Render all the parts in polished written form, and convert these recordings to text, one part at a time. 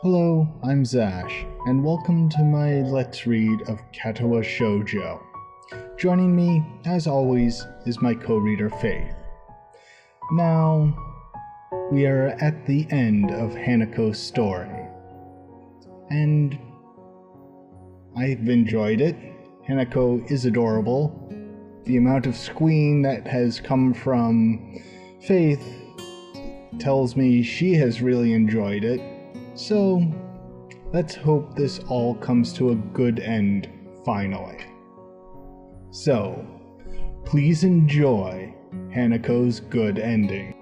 Hello, I'm Zash, and welcome to my Let's Read of Katawa Shoujo. Joining me, as always, is my co-reader Faith. Now, we are at the end of Hanako's story, and I've enjoyed it. Hanako is adorable. The amount of squeeing that has come from Faith tells me she has really enjoyed it. So, let's hope this all comes to a good end, finally. So, please enjoy Hanako's good ending.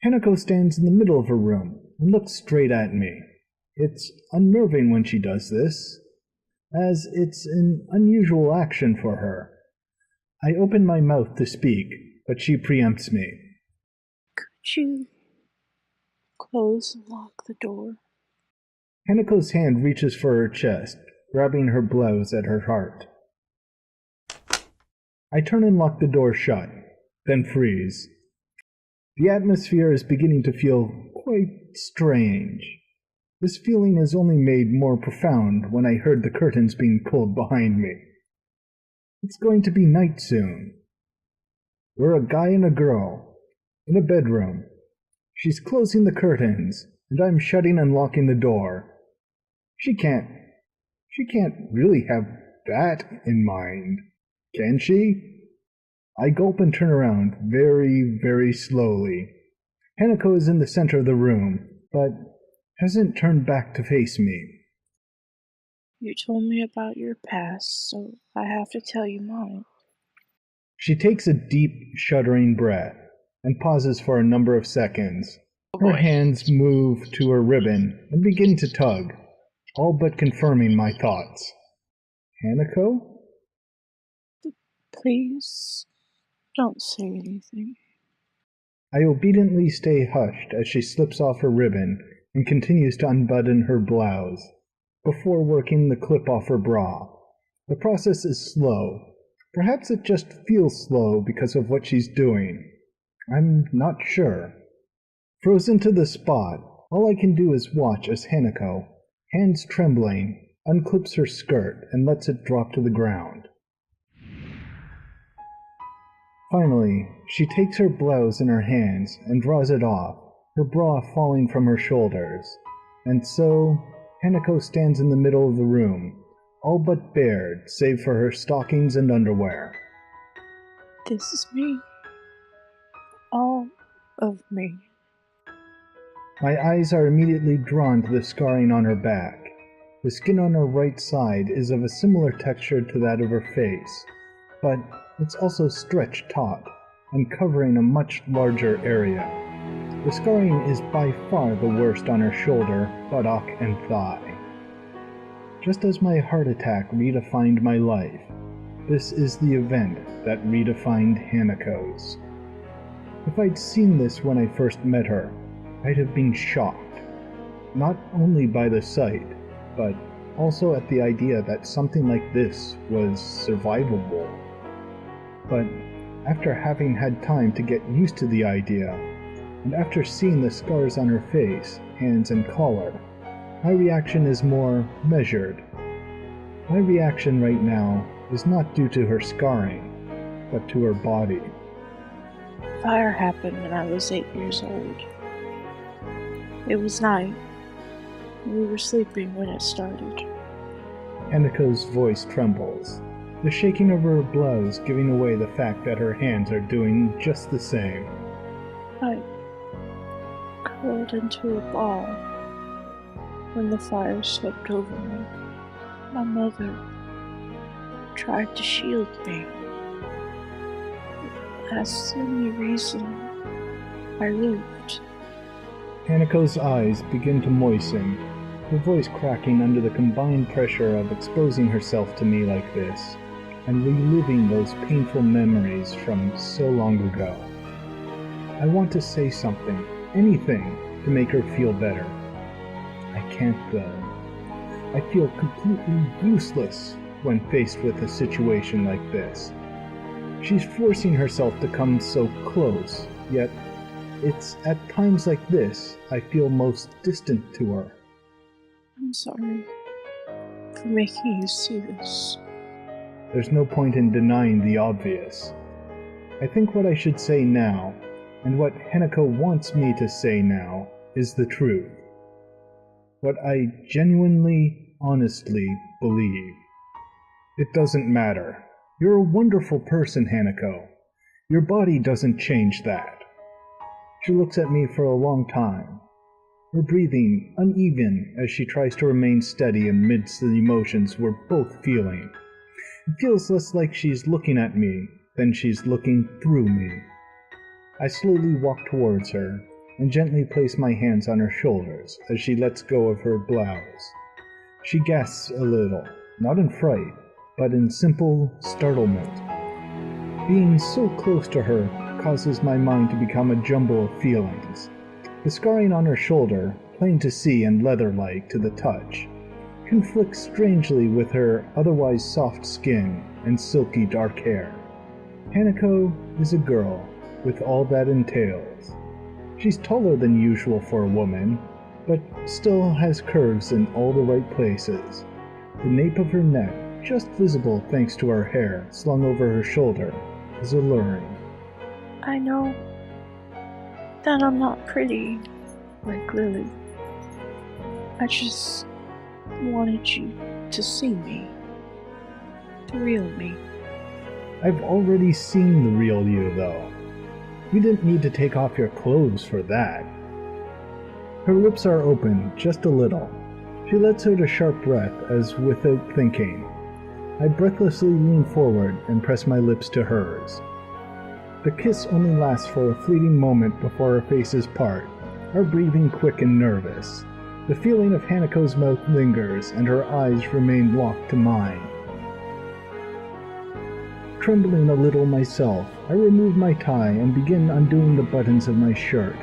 Hanako stands in the middle of her room and looks straight at me. It's unnerving when she does this, as it's an unusual action for her. I open my mouth to speak, but she preempts me. Could you close and lock the door? Hanako's hand reaches for her chest, grabbing her blouse at her heart. I turn and lock the door shut, then freeze. The atmosphere is beginning to feel quite strange. This feeling is only made more profound when I heard the curtains being pulled behind me. It's going to be night soon. We're a guy and a girl, in a bedroom. She's closing the curtains, and I'm shutting and locking the door. She can't really have that in mind, can she? I gulp and turn around very, very slowly. Hanako is in the center of the room, but hasn't turned back to face me. You told me about your past, so I have to tell you mine. She takes a deep, shuddering breath and pauses for a number of seconds. Her hands move to her ribbon and begin to tug, all but confirming my thoughts. Hanako? Please, don't say anything. I obediently stay hushed as she slips off her ribbon and continues to unbutton her blouse, before working the clip off her bra. The process is slow. Perhaps it just feels slow because of what she's doing. I'm not sure. Frozen to the spot, all I can do is watch as Hanako, hands trembling, unclips her skirt and lets it drop to the ground. Finally, she takes her blouse in her hands and draws it off, her bra falling from her shoulders. And so, Hanako stands in the middle of the room, all but bared save for her stockings and underwear. This is me. All of me. My eyes are immediately drawn to the scarring on her back. The skin on her right side is of a similar texture to that of her face, but it's also stretched taut and covering a much larger area. The scarring is by far the worst on her shoulder, buttock, and thigh. Just as my heart attack redefined my life, this is the event that redefined Hanako's. If I'd seen this when I first met her, I'd have been shocked, not only by the sight, but also at the idea that something like this was survivable. But after having had time to get used to the idea, and after seeing the scars on her face, hands, and collar, my reaction is more measured. My reaction right now is not due to her scarring, but to her body. Fire happened when I was 8 years old. It was night. We were sleeping when it started. Hanako's voice trembles, the shaking of her blouse giving away the fact that her hands are doing just the same. I curled into a ball when the fire swept over me. My mother tried to shield me. That's the only reason I lived. Hanako's eyes begin to moisten, her voice cracking under the combined pressure of exposing herself to me like this, and reliving those painful memories from so long ago. I want to say something, anything, to make her feel better. I can't though. I feel completely useless when faced with a situation like this. She's forcing herself to come so close, yet It's at times like this I feel most distant to her. I'm sorry for making you see this. There's no point in denying the obvious. I think what I should say now, and what Hanako wants me to say now, is the truth. What I genuinely, honestly believe. It doesn't matter. You're a wonderful person, Hanako. Your body doesn't change that. She looks at me for a long time, her breathing uneven as she tries to remain steady amidst the emotions we're both feeling. It feels less like she's looking at me than she's looking through me. I slowly walk towards her and gently place my hands on her shoulders as she lets go of her blouse. She gasps a little, not in fright, but in simple startlement. Being so close to her causes my mind to become a jumble of feelings. The scarring on her shoulder, plain to see and leather-like to the touch, conflicts strangely with her otherwise soft skin and silky dark hair. Hanako is a girl, with all that entails. She's taller than usual for a woman, but still has curves in all the right places. The nape of her neck, just visible thanks to her hair slung over her shoulder, is alluring. I know that I'm not pretty like Lily. I just wanted you to see me. The real me. I've already seen the real you, though. You didn't need to take off your clothes for that. Her lips are open, just a little. She lets out a sharp breath as without thinking. I breathlessly lean forward and press my lips to hers. The kiss only lasts for a fleeting moment before our faces part, our breathing quick and nervous. The feeling of Hanako's mouth lingers and her eyes remain locked to mine. Trembling a little myself, I remove my tie and begin undoing the buttons of my shirt.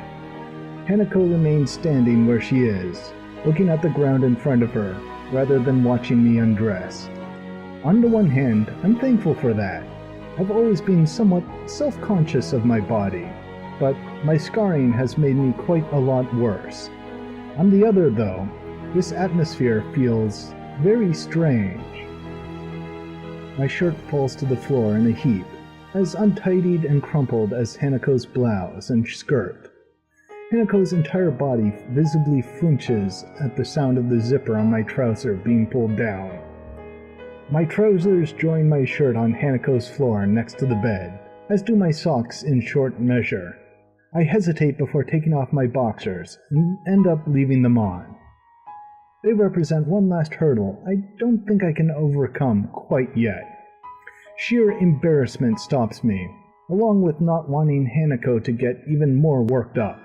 Hanako remains standing where she is, looking at the ground in front of her, rather than watching me undress. On the one hand, I'm thankful for that. I've always been somewhat self-conscious of my body, but my scarring has made me quite a lot worse. On the other, though, this atmosphere feels very strange. My shirt falls to the floor in a heap, as untidied and crumpled as Hanako's blouse and skirt. Hanako's entire body visibly flinches at the sound of the zipper on my trouser being pulled down. My trousers join my shirt on Hanako's floor next to the bed, as do my socks in short measure. I hesitate before taking off my boxers, and end up leaving them on. They represent one last hurdle I don't think I can overcome quite yet. Sheer embarrassment stops me, along with not wanting Hanako to get even more worked up.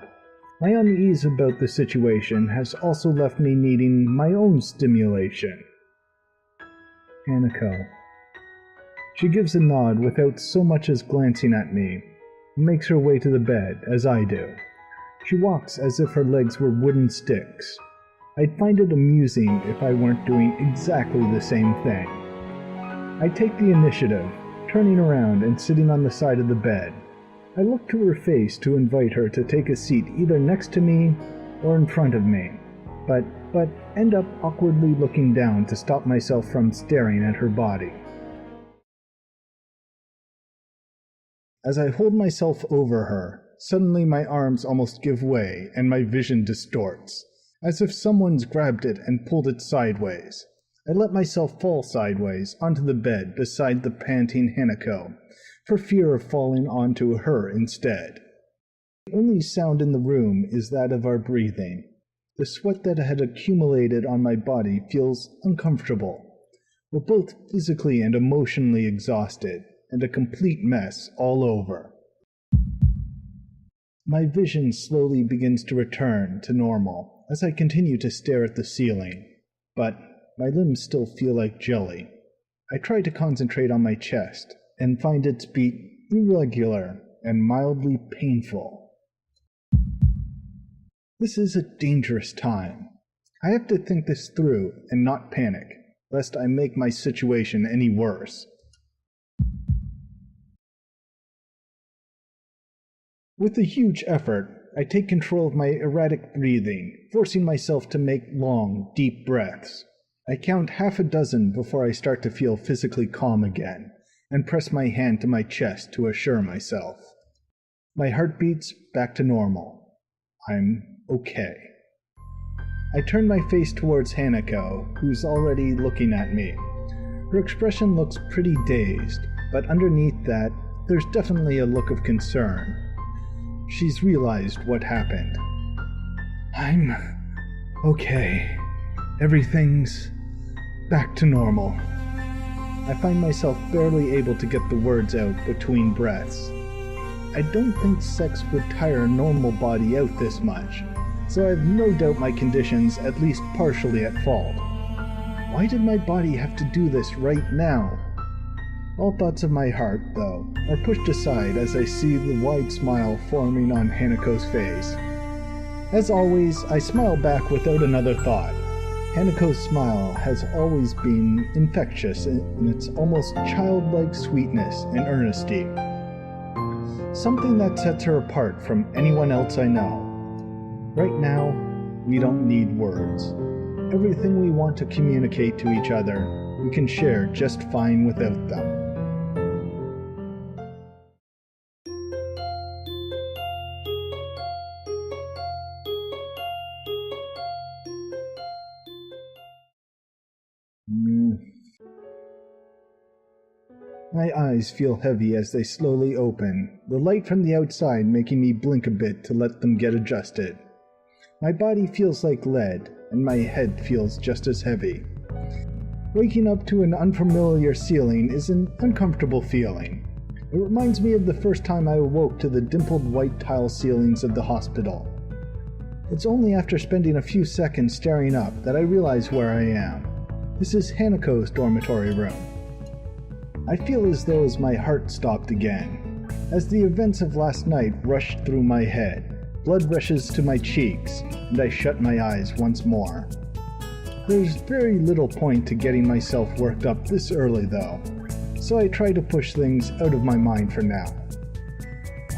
My unease about the situation has also left me needing my own stimulation. Hanako. She gives a nod without so much as glancing at me, and makes her way to the bed, as I do. She walks as if her legs were wooden sticks. I'd find it amusing if I weren't doing exactly the same thing. I take the initiative, turning around and sitting on the side of the bed. I look to her face to invite her to take a seat either next to me or in front of me, but end up awkwardly looking down to stop myself from staring at her body. As I hold myself over her, suddenly my arms almost give way and my vision distorts, as if someone's grabbed it and pulled it sideways. I let myself fall sideways onto the bed beside the panting Hanako, for fear of falling onto her instead. The only sound in the room is that of our breathing. The sweat that had accumulated on my body feels uncomfortable. We're both physically and emotionally exhausted, and a complete mess all over. My vision slowly begins to return to normal as I continue to stare at the ceiling, but my limbs still feel like jelly. I try to concentrate on my chest and find its beat irregular and mildly painful. This is a dangerous time. I have to think this through and not panic, lest I make my situation any worse. With a huge effort, I take control of my erratic breathing, forcing myself to make long, deep breaths. I count half a dozen before I start to feel physically calm again, and press my hand to my chest to assure myself. My heart beats back to normal. I'm okay. I turn my face towards Hanako, who's already looking at me. Her expression looks pretty dazed, but underneath that, there's definitely a look of concern. She's realized what happened. I'm okay. Everything's back to normal. I find myself barely able to get the words out between breaths. I don't think sex would tire a normal body out this much, so I have no doubt my condition's at least partially at fault. Why did my body have to do this right now? All thoughts of my heart, though, are pushed aside as I see the wide smile forming on Hanako's face. As always, I smile back without another thought. Hanako's smile has always been infectious in its almost childlike sweetness and earnesty. Something that sets her apart from anyone else I know. Right now, we don't need words. Everything we want to communicate to each other, we can share just fine without them. My eyes feel heavy as they slowly open, the light from the outside making me blink a bit to let them get adjusted. My body feels like lead, and my head feels just as heavy. Waking up to an unfamiliar ceiling is an uncomfortable feeling. It reminds me of the first time I awoke to the dimpled white tile ceilings of the hospital. It's only after spending a few seconds staring up that I realize where I am. This is Hanako's dormitory room. I feel as though my heart stopped again. As the events of last night rushed through my head, blood rushes to my cheeks, and I shut my eyes once more. There's very little point to getting myself worked up this early though, so I try to push things out of my mind for now.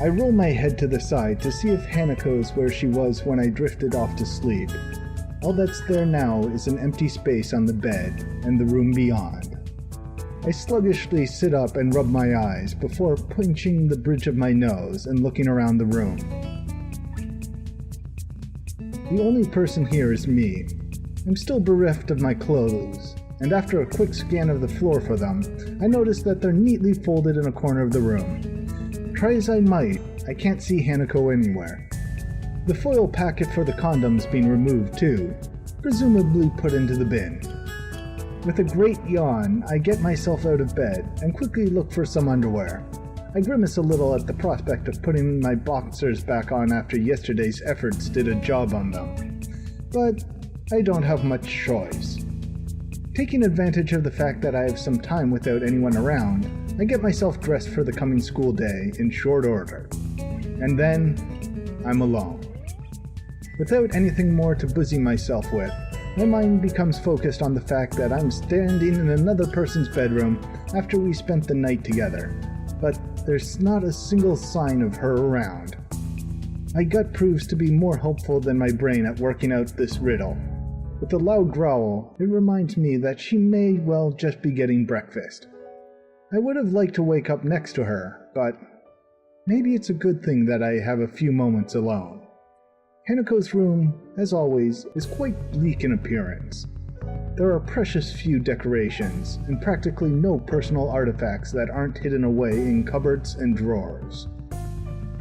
I roll my head to the side to see if Hanako's where she was when I drifted off to sleep. All that's there now is an empty space on the bed and the room beyond. I sluggishly sit up and rub my eyes before pinching the bridge of my nose and looking around the room. The only person here is me. I'm still bereft of my clothes, and after a quick scan of the floor for them, I notice that they're neatly folded in a corner of the room. Try as I might, I can't see Hanako anywhere. The foil packet for the condom's been removed too, presumably put into the bin. With a great yawn, I get myself out of bed and quickly look for some underwear. I grimace a little at the prospect of putting my boxers back on after yesterday's efforts did a job on them. But I don't have much choice. Taking advantage of the fact that I have some time without anyone around, I get myself dressed for the coming school day in short order. And then, I'm alone. Without anything more to busy myself with, my mind becomes focused on the fact that I'm standing in another person's bedroom after we spent the night together, but there's not a single sign of her around. My gut proves to be more helpful than my brain at working out this riddle. With a loud growl, it reminds me that she may well just be getting breakfast. I would have liked to wake up next to her, but maybe it's a good thing that I have a few moments alone. Hanako's room, as always, is quite bleak in appearance. There are precious few decorations, and practically no personal artifacts that aren't hidden away in cupboards and drawers.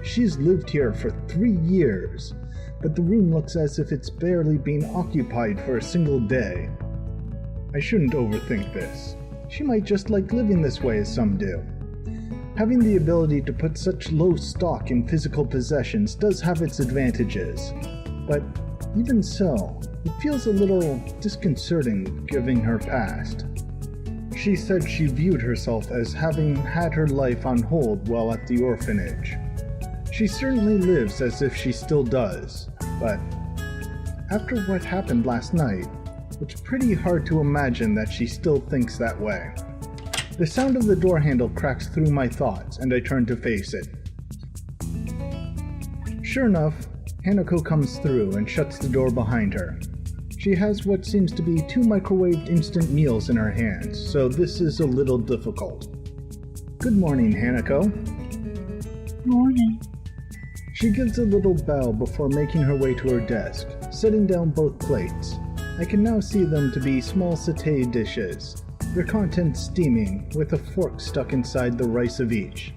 She's lived here for 3 years, but the room looks as if it's barely been occupied for a single day. I shouldn't overthink this. She might just like living this way as some do. Having the ability to put such low stock in physical possessions does have its advantages, but even so, it feels a little disconcerting given her past. She said she viewed herself as having had her life on hold while at the orphanage. She certainly lives as if she still does, but after what happened last night, it's pretty hard to imagine that she still thinks that way. The sound of the door handle cracks through my thoughts, and I turn to face it. Sure enough, Hanako comes through and shuts the door behind her. She has what seems to be 2 microwaved instant meals in her hands, so this is a little difficult. Good morning, Hanako. Morning. She gives a little bow before making her way to her desk, setting down both plates. I can now see them to be small satay dishes, their contents steaming, with a fork stuck inside the rice of each.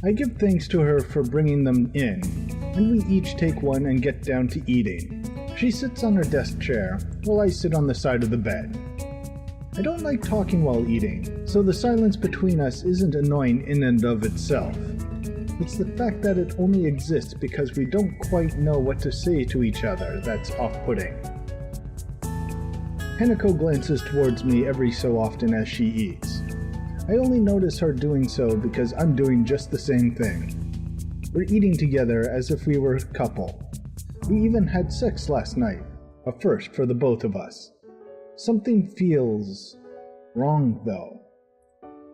I give thanks to her for bringing them in, and we each take one and get down to eating. She sits on her desk chair, while I sit on the side of the bed. I don't like talking while eating, so the silence between us isn't annoying in and of itself. It's the fact that it only exists because we don't quite know what to say to each other that's off-putting. Hanako glances towards me every so often as she eats. I only notice her doing so because I'm doing just the same thing. We're eating together as if we were a couple. We even had sex last night, a first for the both of us. Something feels wrong, though.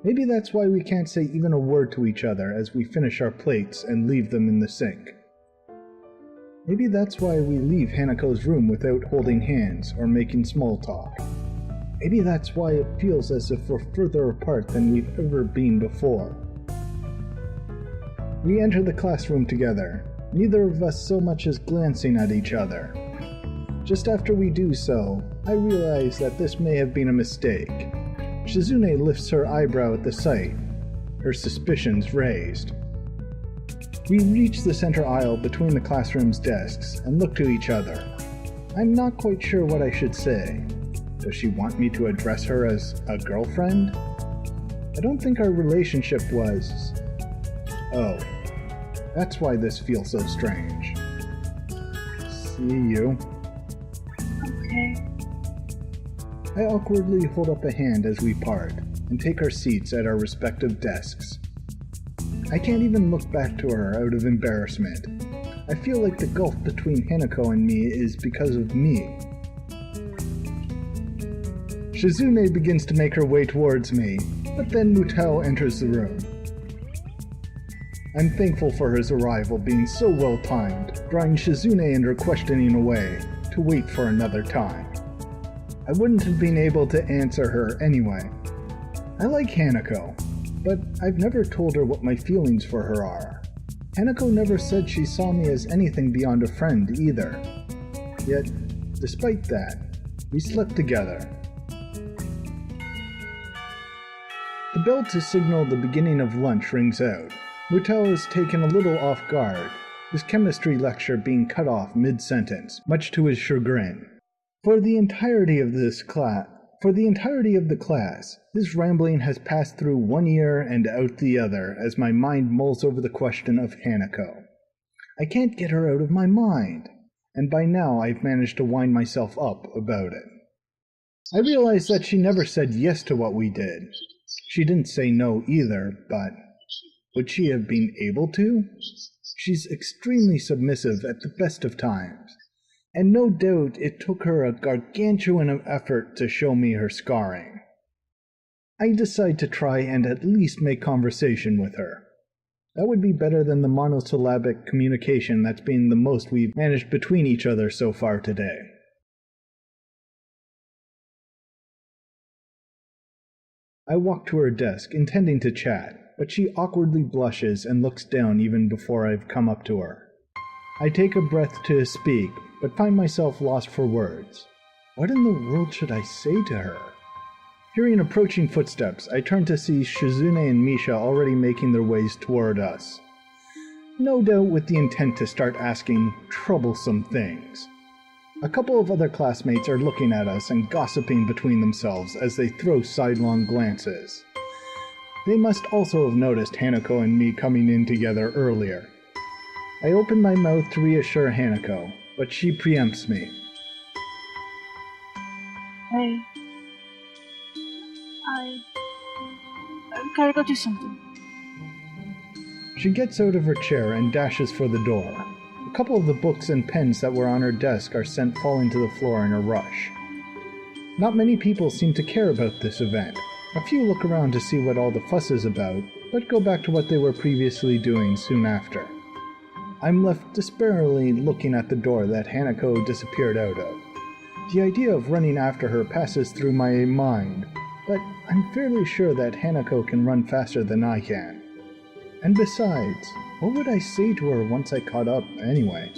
Maybe that's why we can't say even a word to each other as we finish our plates and leave them in the sink. Maybe that's why we leave Hanako's room without holding hands or making small talk. Maybe that's why it feels as if we're further apart than we've ever been before. We enter the classroom together, neither of us so much as glancing at each other. Just after we do so, I realize that this may have been a mistake. Shizune lifts her eyebrow at the sight, her suspicions raised. We reach the center aisle between the classroom's desks and look to each other. I'm not quite sure what I should say. Does she want me to address her as a girlfriend? I don't think our relationship was... Oh, that's why this feels so strange. See you. Okay. I awkwardly hold up a hand as we part, and take our seats at our respective desks. I can't even look back to her out of embarrassment. I feel like the gulf between Hanako and me is because of me. Shizune begins to make her way towards me, but then Mutao enters the room. I'm thankful for his arrival being so well timed, drawing Shizune and her questioning away, to wait for another time. I wouldn't have been able to answer her anyway. I like Hanako, but I've never told her what my feelings for her are. Hanako never said she saw me as anything beyond a friend either. Yet, despite that, we slept together. The bell to signal the beginning of lunch rings out. Mutao is taken a little off guard, his chemistry lecture being cut off mid-sentence, much to his chagrin. For the entirety of the class, his rambling has passed through one ear and out the other as my mind mulls over the question of Hanako. I can't get her out of my mind, and by now I've managed to wind myself up about it. I realize that she never said yes to what we did. She didn't say no either, but would she have been able to? She's extremely submissive at the best of times, and no doubt it took her a gargantuan effort to show me her scarring. I decide to try and at least make conversation with her. That would be better than the monosyllabic communication that's been the most we've managed between each other so far today. I walk to her desk, intending to chat, but she awkwardly blushes and looks down even before I've come up to her. I take a breath to speak, but find myself lost for words. What in the world should I say to her? Hearing approaching footsteps, I turn to see Shizune and Misha already making their ways toward us. No doubt with the intent to start asking troublesome things. A couple of other classmates are looking at us and gossiping between themselves as they throw sidelong glances. They must also have noticed Hanako and me coming in together earlier. I open my mouth to reassure Hanako, but she preempts me. Hey. I gotta go do something. She gets out of her chair and dashes for the door. A couple of the books and pens that were on her desk are sent falling to the floor in a rush. Not many people seem to care about this event. A few look around to see what all the fuss is about, but go back to what they were previously doing soon after. I'm left despairingly looking at the door that Hanako disappeared out of. The idea of running after her passes through my mind, but I'm fairly sure that Hanako can run faster than I can. And besides, what would I say to her once I caught up anyway?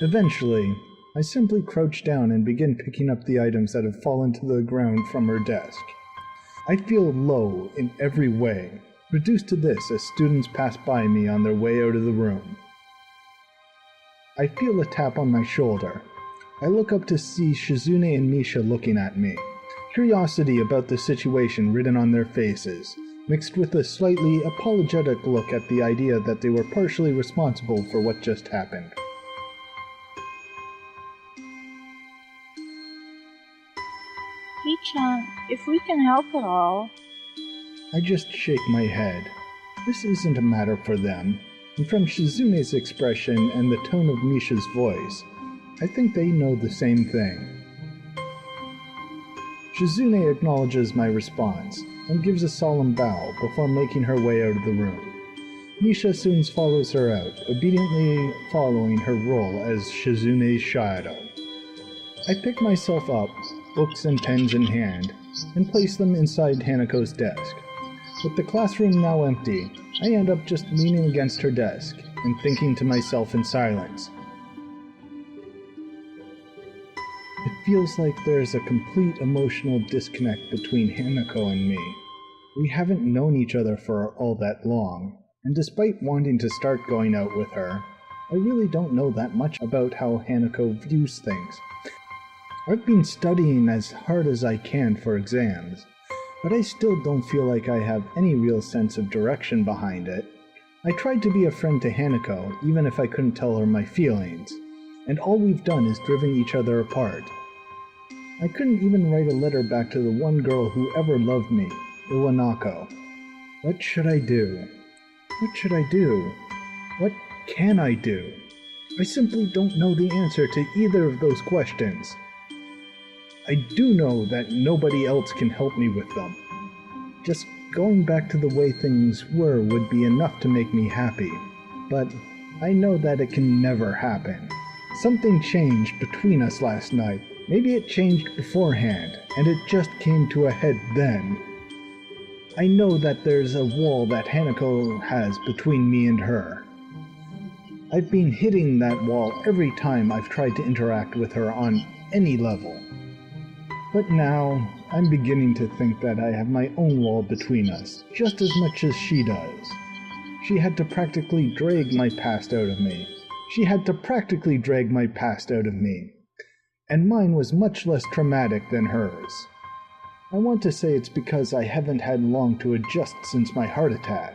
Eventually, I simply crouch down and begin picking up the items that have fallen to the ground from her desk. I feel low in every way, reduced to this as students pass by me on their way out of the room. I feel a tap on my shoulder. I look up to see Shizune and Misha looking at me, curiosity about the situation written on their faces, mixed with a slightly apologetic look at the idea that they were partially responsible for what just happened. Hee-chan, if we can help at all. I just shake my head. This isn't a matter for them, and from Shizune's expression and the tone of Misha's voice, I think they know the same thing. Shizune acknowledges my response and gives a solemn bow before making her way out of the room. Misha soon follows her out, obediently following her role as Shizune's shadow. I pick myself up, books and pens in hand, and place them inside Hanako's desk. With the classroom now empty, I end up just leaning against her desk and thinking to myself in silence. It feels like there's a complete emotional disconnect between Hanako and me. We haven't known each other for all that long, and despite wanting to start going out with her, I really don't know that much about how Hanako views things. I've been studying as hard as I can for exams, but I still don't feel like I have any real sense of direction behind it. I tried to be a friend to Hanako, even if I couldn't tell her my feelings, and all we've done is driven each other apart. I couldn't even write a letter back to the one girl who ever loved me, Iwanako. What should I do? What should I do? What can I do? I simply don't know the answer to either of those questions. I do know that nobody else can help me with them. Just going back to the way things were would be enough to make me happy, but I know that it can never happen. Something changed between us last night. Maybe it changed beforehand, and it just came to a head then. I know that there's a wall that Hanako has between me and her. I've been hitting that wall every time I've tried to interact with her on any level. But now, I'm beginning to think that I have my own wall between us, just as much as she does. She had to practically drag my past out of me. And mine was much less traumatic than hers. I want to say it's because I haven't had long to adjust since my heart attack,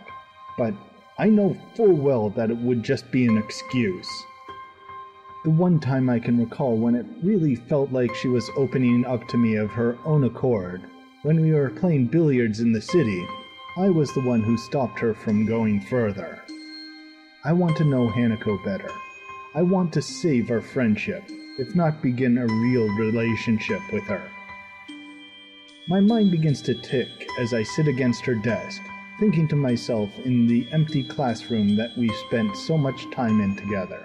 but I know full well that it would just be an excuse. The one time I can recall when it really felt like she was opening up to me of her own accord, when we were playing billiards in the city, I was the one who stopped her from going further. I want to know Hanako better. I want to save our friendship, if not begin a real relationship with her. My mind begins to tick as I sit against her desk, thinking to myself in the empty classroom that we spent so much time in together.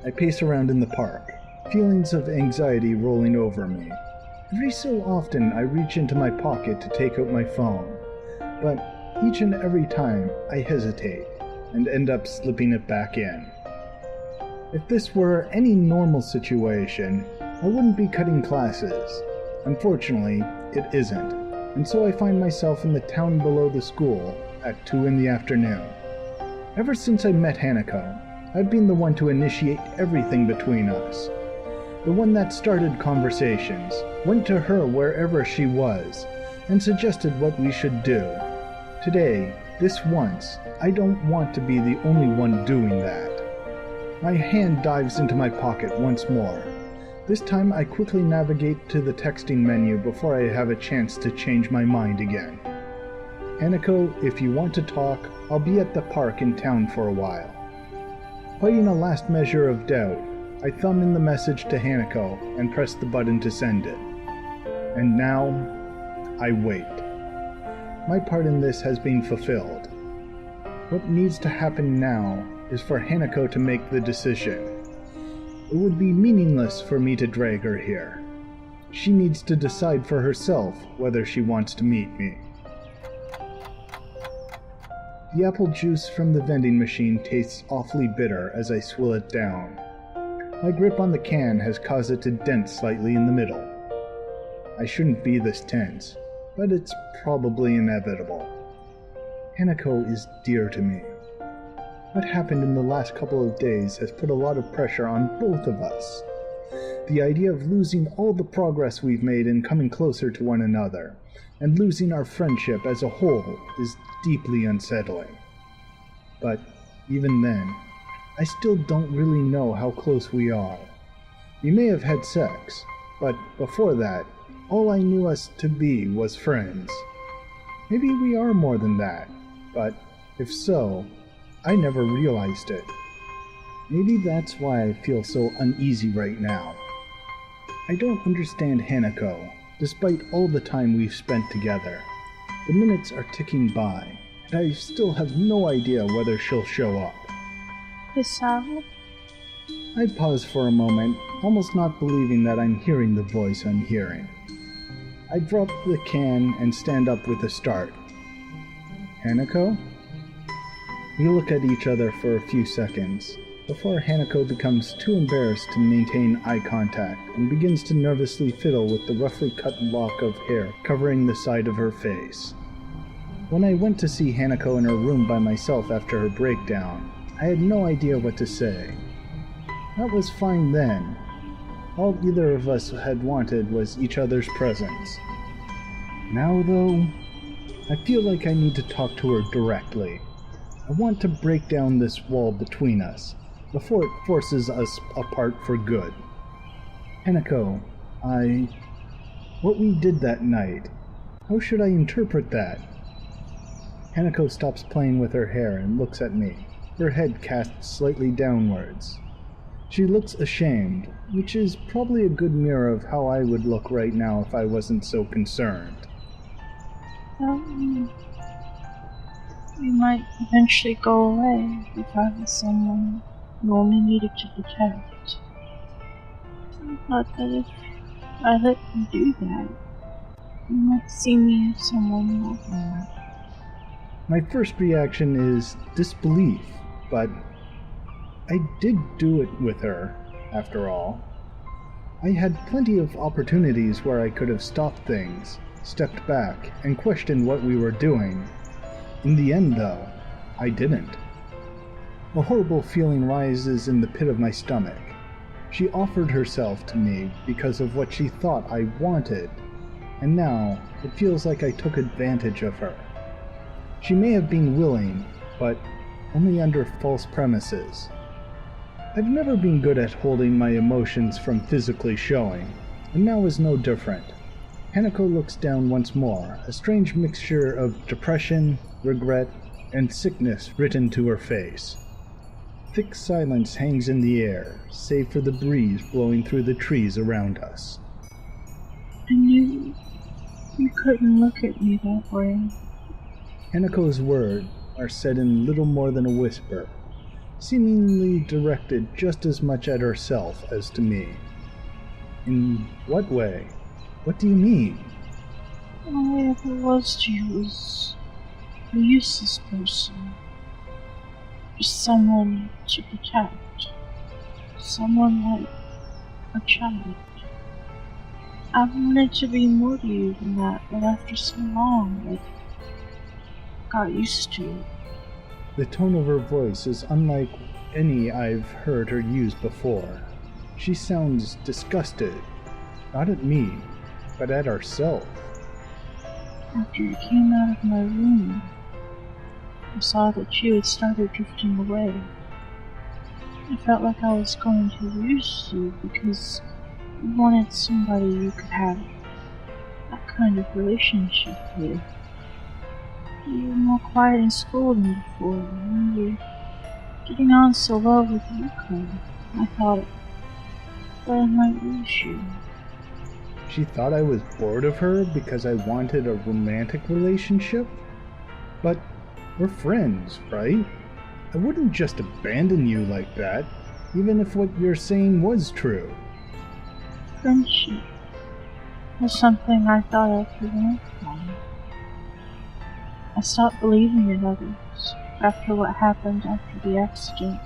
I pace around in the park, feelings of anxiety rolling over me. Every so often I reach into my pocket to take out my phone, but each and every time I hesitate and end up slipping it back in. If this were any normal situation, I wouldn't be cutting classes. Unfortunately, it isn't, and so I find myself in the town below the school at 2 in the afternoon. Ever since I met Hanako, I've been the one to initiate everything between us. The one that started conversations, went to her wherever she was, and suggested what we should do. Today, this once, I don't want to be the only one doing that. My hand dives into my pocket once more. This time I quickly navigate to the texting menu before I have a chance to change my mind again. Hanako, if you want to talk, I'll be at the park in town for a while. Fighting a last measure of doubt, I thumb in the message to Hanako and press the button to send it. And now, I wait. My part in this has been fulfilled. What needs to happen now is for Hanako to make the decision. It would be meaningless for me to drag her here. She needs to decide for herself whether she wants to meet me. The apple juice from the vending machine tastes awfully bitter as I swill it down. My grip on the can has caused it to dent slightly in the middle. I shouldn't be this tense, but it's probably inevitable. Hanako is dear to me. What happened in the last couple of days has put a lot of pressure on both of us. The idea of losing all the progress we've made in coming closer to one another, and losing our friendship as a whole, is deeply unsettling. But even then, I still don't really know how close we are. We may have had sex, but before that, all I knew us to be was friends. Maybe we are more than that, but if so, I never realized it. Maybe that's why I feel so uneasy right now. I don't understand Hanako, despite all the time we've spent together. The minutes are ticking by, and I still have no idea whether she'll show up. Hisao? I pause for a moment, almost not believing that I'm hearing the voice I'm hearing. I drop the can and stand up with a start. Hanako? We look at each other for a few seconds, before Hanako becomes too embarrassed to maintain eye contact and begins to nervously fiddle with the roughly cut lock of hair covering the side of her face. When I went to see Hanako in her room by myself after her breakdown, I had no idea what to say. That was fine then. All either of us had wanted was each other's presence. Now, though, I feel like I need to talk to her directly. I want to break down this wall between us, before it forces us apart for good. Hanako, what we did that night, how should I interpret that? Hanako stops playing with her hair and looks at me, her head cast slightly downwards. She looks ashamed, which is probably a good mirror of how I would look right now if I wasn't so concerned. You might eventually go away if I was someone you only needed to protect. I thought that if I let you do that, you might see me as someone like that. My first reaction is disbelief, but I did do it with her, after all. I had plenty of opportunities where I could have stopped things, stepped back, and questioned what we were doing. In the end, though, I didn't. A horrible feeling rises in the pit of my stomach. She offered herself to me because of what she thought I wanted, and now it feels like I took advantage of her. She may have been willing, but only under false premises. I've never been good at holding my emotions from physically showing, and now is no different. Hanako looks down once more, a strange mixture of depression, regret, and sickness written to her face. Thick silence hangs in the air, save for the breeze blowing through the trees around us. I knew you couldn't look at me that way. Hanako's words are said in little more than a whisper, seemingly directed just as much at herself as to me. In what way? What do you mean? All I ever was to you was a useless person. Just someone to protect. Someone like a child. I wanted to be more to you than that, but after so long, I got used to it. The tone of her voice is unlike any I've heard her use before. She sounds disgusted, not at me, but at herself. After you came out of my room, I saw that you had started drifting away. I felt like I was going to lose you because you wanted somebody you could have that kind of relationship with. You were more quiet in school than before, and you were getting on so well with Yuko. I thought that I might lose you. She thought I was bored of her because I wanted a romantic relationship? But We're friends, right? I wouldn't just abandon you like that, even if what you're saying was true. Friendship was something I thought I could learn from. I stopped believing in others after what happened after the accident.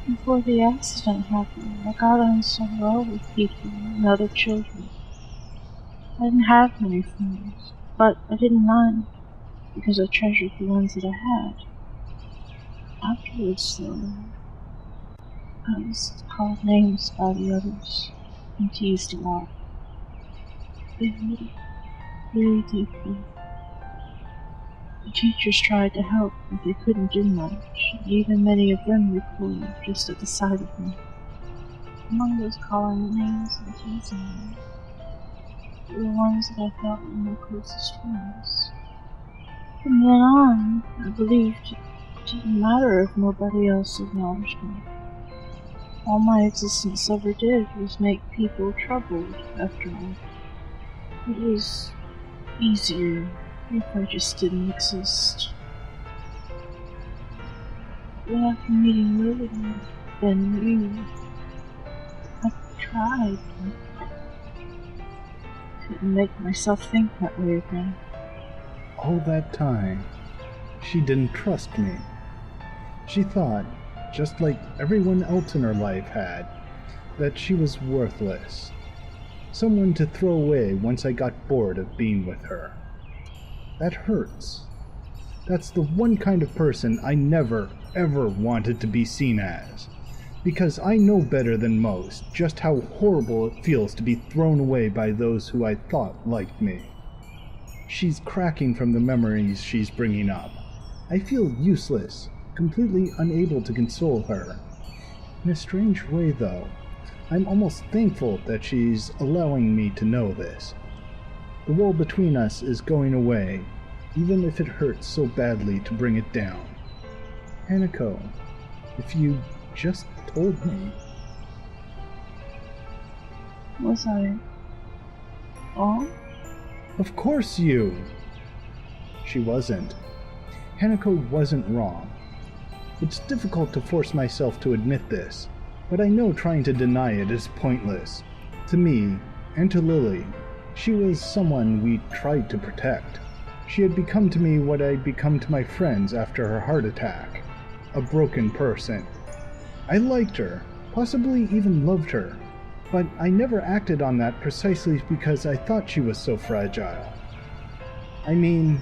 Before the accident happened, I got on so well with people and other children. I didn't have many friends, but I didn't mind because I treasured the ones that I had. Afterwards, though, I was called names by the others and teased a lot. They hurt it really deeply. The teachers tried to help, but they couldn't do much. Even many of them recoiled just at the sight of me. Among those calling names and teasing me were the ones that I felt were my closest friends. From then on, I believed it didn't matter if nobody else acknowledged me. All my existence ever did was make people troubled, after all. It was easier if I just didn't exist. But after meeting Lily, then you, I tried, but couldn't make myself think that way again. All that time, she didn't trust me. She thought, just like everyone else in her life had, that she was worthless. Someone to throw away once I got bored of being with her. That hurts. That's the one kind of person I never, ever wanted to be seen as. Because I know better than most just how horrible it feels to be thrown away by those who I thought liked me. She's cracking from the memories she's bringing up. I feel useless, completely unable to console her. In a strange way, though, I'm almost thankful that she's allowing me to know this. The wall between us is going away, even if it hurts so badly to bring it down. Hanako, if you just told me. Was I wrong? Of course you! She wasn't. Hanako wasn't wrong. It's difficult to force myself to admit this, but I know trying to deny it is pointless. To me, and to Lily, she was someone we tried to protect. She had become to me what I'd become to my friends after her heart attack. A broken person. I liked her, possibly even loved her, but I never acted on that precisely because I thought she was so fragile. I mean,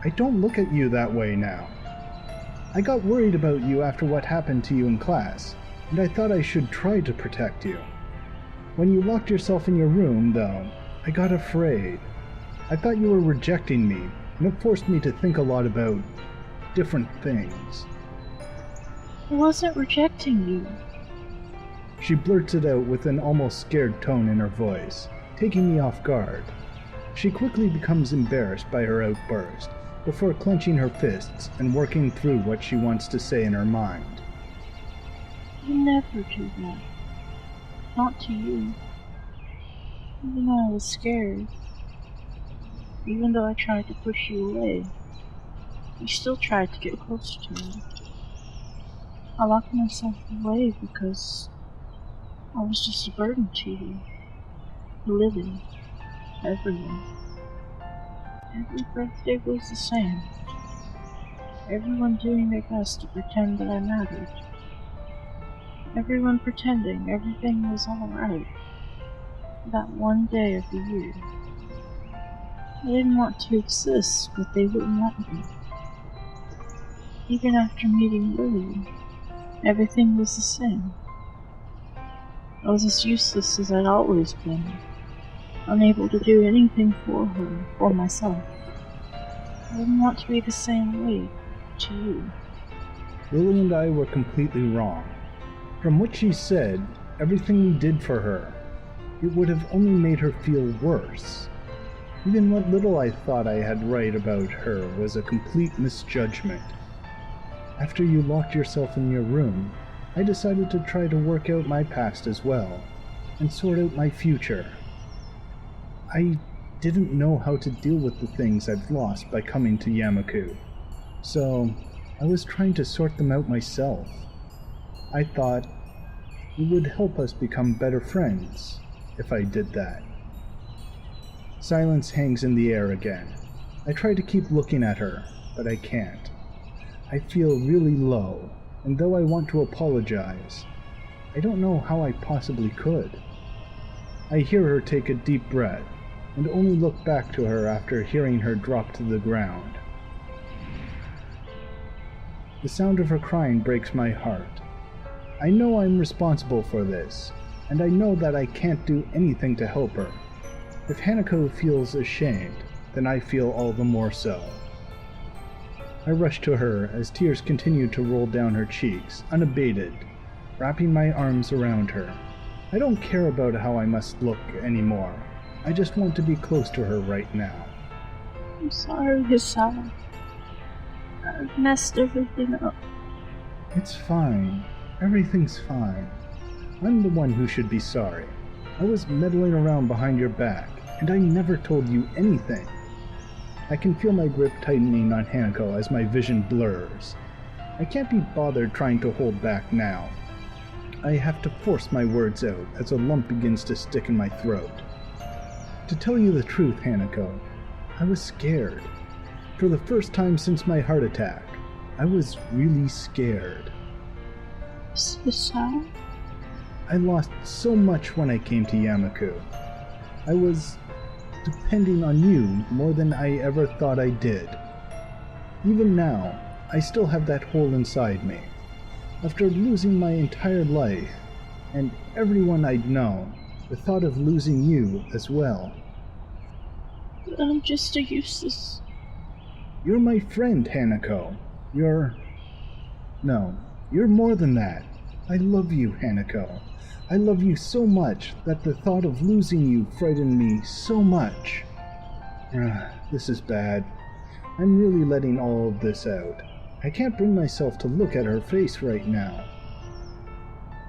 I don't look at you that way now. I got worried about you after what happened to you in class, and I thought I should try to protect you. When you locked yourself in your room, though, I got afraid. I thought you were rejecting me, and it forced me to think a lot about different things. I wasn't rejecting you. She blurts it out with an almost scared tone in her voice, taking me off guard. She quickly becomes embarrassed by her outburst, before clenching her fists and working through what she wants to say in her mind. You never do that. Not to you. Even though I was scared. Even though I tried to push you away, you still tried to get closer to me. I locked myself away because I was just a burden to you. To Lily. Everyone. Every birthday was the same. Everyone doing their best to pretend that I mattered. Everyone pretending everything was alright. That one day of the year. I didn't want to exist, but they wouldn't let me. Even after meeting Lily, everything was the same. I was as useless as I'd always been, unable to do anything for her, or myself. I didn't want to be the same way to you. Lily and I were completely wrong. From what she said, everything we did for her, it would have only made her feel worse. Even what little I thought I had right about her was a complete misjudgment. After you locked yourself in your room, I decided to try to work out my past as well, and sort out my future. I didn't know how to deal with the things I've lost by coming to Yamaku. So, I was trying to sort them out myself. I thought it would help us become better friends if I did that. Silence hangs in the air again. I try to keep looking at her, but I can't. I feel really low, and though I want to apologize, I don't know how I possibly could. I hear her take a deep breath, and only look back to her after hearing her drop to the ground. The sound of her crying breaks my heart. I know I'm responsible for this, and I know that I can't do anything to help her. If Hanako feels ashamed, then I feel all the more so. I rush to her as tears continue to roll down her cheeks, unabated, wrapping my arms around her. I don't care about how I must look anymore. I just want to be close to her right now. I'm sorry, Hisao. I've messed everything up. It's fine. Everything's fine. I'm the one who should be sorry. I was meddling around behind your back, and I never told you anything. I can feel my grip tightening on Hanako as my vision blurs. I can't be bothered trying to hold back now. I have to force my words out as a lump begins to stick in my throat. To tell you the truth, Hanako, I was scared. For the first time since my heart attack, I was really scared. Hisao? I lost so much when I came to Yamaku. I was depending on you more than I ever thought I did. Even now, I still have that hole inside me. After losing my entire life, and everyone I'd known, the thought of losing you as well. But I'm just a useless... You're my friend, Hanako. No, you're more than that. I love you, Hanako. I love you so much that the thought of losing you frightened me so much. This is bad. I'm really letting all of this out. I can't bring myself to look at her face right now.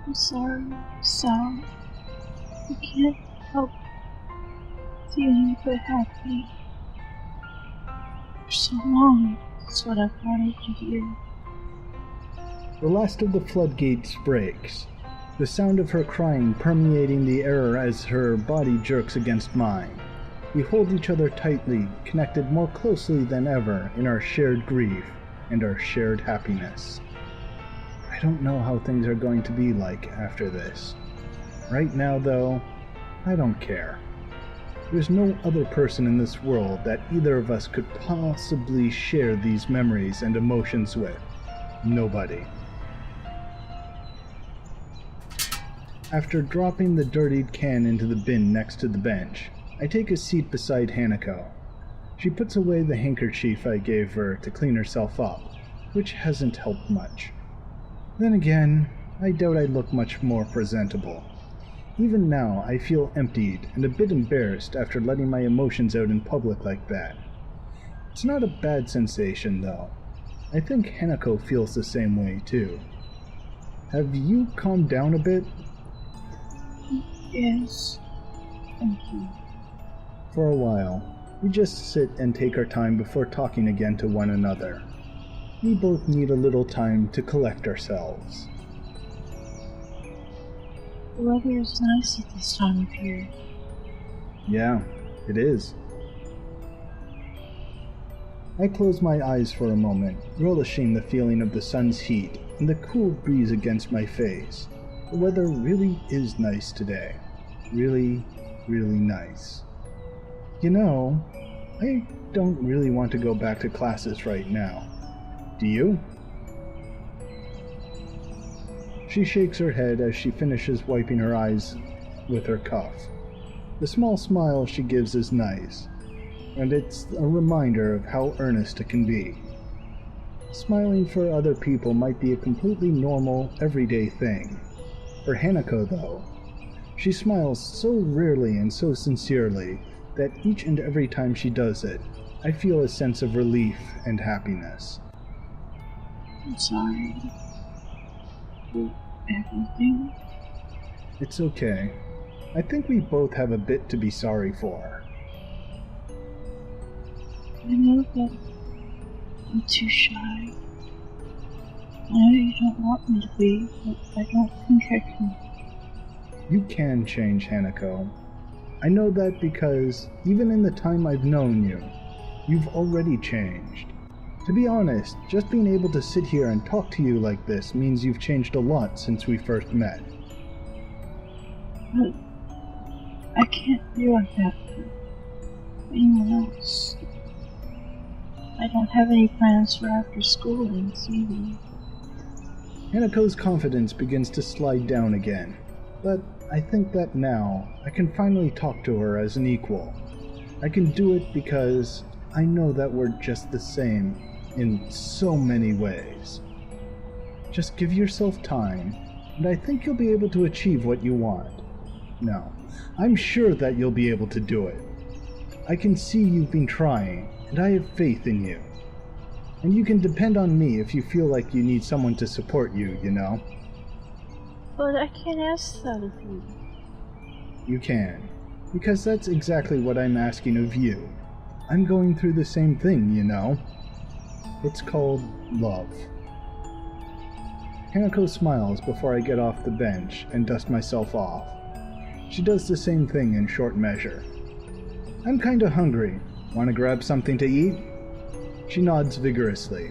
I'm sorry, Hisao. I can't help feeling so happy. For so long, that's what I've wanted to hear. The last of the floodgates breaks, the sound of her crying permeating the air as her body jerks against mine. We hold each other tightly, connected more closely than ever in our shared grief and our shared happiness. I don't know how things are going to be like after this. Right now, though, I don't care. There's no other person in this world that either of us could possibly share these memories and emotions with. Nobody. After dropping the dirtied can into the bin next to the bench, I take a seat beside Hanako. She puts away the handkerchief I gave her to clean herself up, which hasn't helped much. Then again, I doubt I'd look much more presentable. Even now, I feel emptied and a bit embarrassed after letting my emotions out in public like that. It's not a bad sensation, though. I think Hanako feels the same way, too. Have you calmed down a bit? Yes. Thank you. For a while, we just sit and take our time before talking again to one another. We both need a little time to collect ourselves. The weather is nice at this time of year. Yeah, it is. I close my eyes for a moment, relishing the feeling of the sun's heat and the cool breeze against my face. The weather really is nice today. Really, really nice. You know, I don't really want to go back to classes right now. Do you? She shakes her head as she finishes wiping her eyes with her cuff. The small smile she gives is nice, and it's a reminder of how earnest it can be. Smiling for other people might be a completely normal, everyday thing. For Hanako, though, she smiles so rarely and so sincerely that each and every time she does it, I feel a sense of relief and happiness. I'm sorry for everything. It's okay. I think we both have a bit to be sorry for. I know that I'm too shy. I know you don't want me to be, but I don't think I can. You can change, Hanako. I know that because, even in the time I've known you, you've already changed. To be honest, just being able to sit here and talk to you like this means you've changed a lot since we first met. But I can't be like that for anyone else. I don't have any plans for after school either. Hanako's confidence begins to slide down again, but I think that now I can finally talk to her as an equal. I can do it because I know that we're just the same in so many ways. Just give yourself time, and I think you'll be able to achieve what you want. No, I'm sure that you'll be able to do it. I can see you've been trying, and I have faith in you. And you can depend on me if you feel like you need someone to support you, you know? But I can't ask that of you. You can, because that's exactly what I'm asking of you. I'm going through the same thing, you know? It's called love. Hanako smiles before I get off the bench and dust myself off. She does the same thing in short measure. I'm kinda hungry. Wanna grab something to eat? She nods vigorously.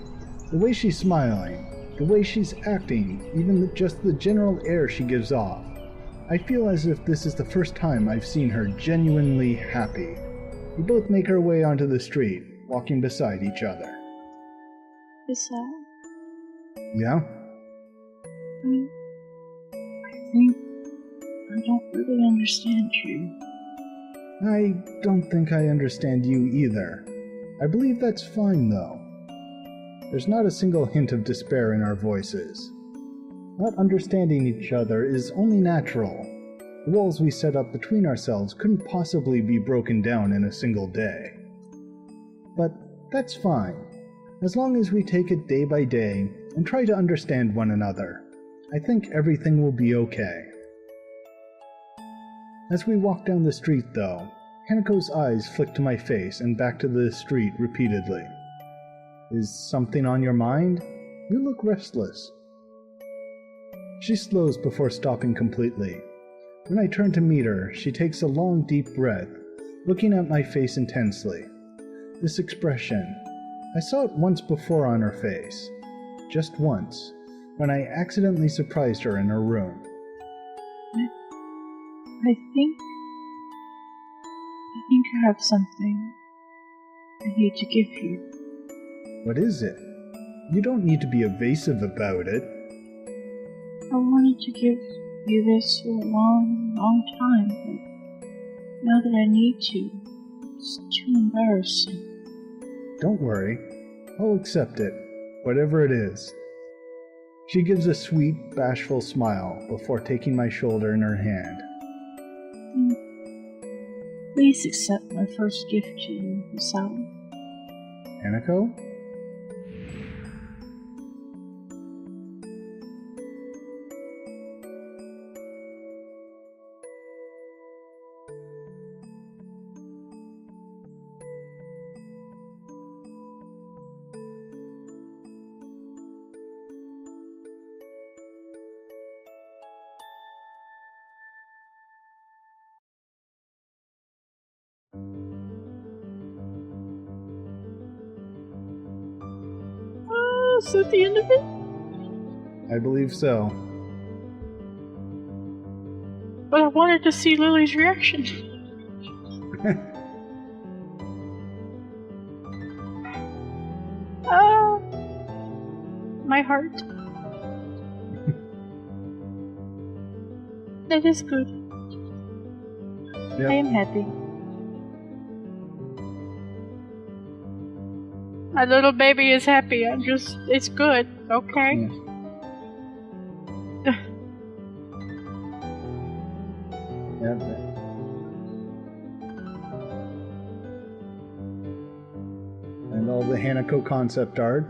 The way she's smiling, the way she's acting, even just the general air she gives off. I feel as if this is the first time I've seen her genuinely happy. We both make our way onto the street, walking beside each other. Hisao? Yeah? I think I don't really understand you. I don't think I understand you either. I believe that's fine, though. There's not a single hint of despair in our voices. Not understanding each other is only natural. The walls we set up between ourselves couldn't possibly be broken down in a single day. But that's fine, as long as we take it day by day and try to understand one another. I think everything will be okay. As we walk down the street, though, Hanako's eyes flick to my face and back to the street repeatedly. Is something on your mind? You look restless. She slows before stopping completely. When I turn to meet her, she takes a long, deep breath, looking at my face intensely. This expression, I saw it once before on her face. Just once, when I accidentally surprised her in her room. I think I have something I need to give you. What is it? You don't need to be evasive about it. I wanted to give you this for a long time, but now that I need to, it's too embarrassing. Don't worry. I'll accept it, whatever it is. She gives a sweet, bashful smile before taking my shoulder in her hand. Please accept my first gift to you, Hisao. Hanako? Is that the end of it? I believe so. But I wanted to see Lily's reaction. My heart. That is good. Yep. I am happy. My little baby is happy. It's good, okay? Yeah. Yep. And all the Hanako concept art.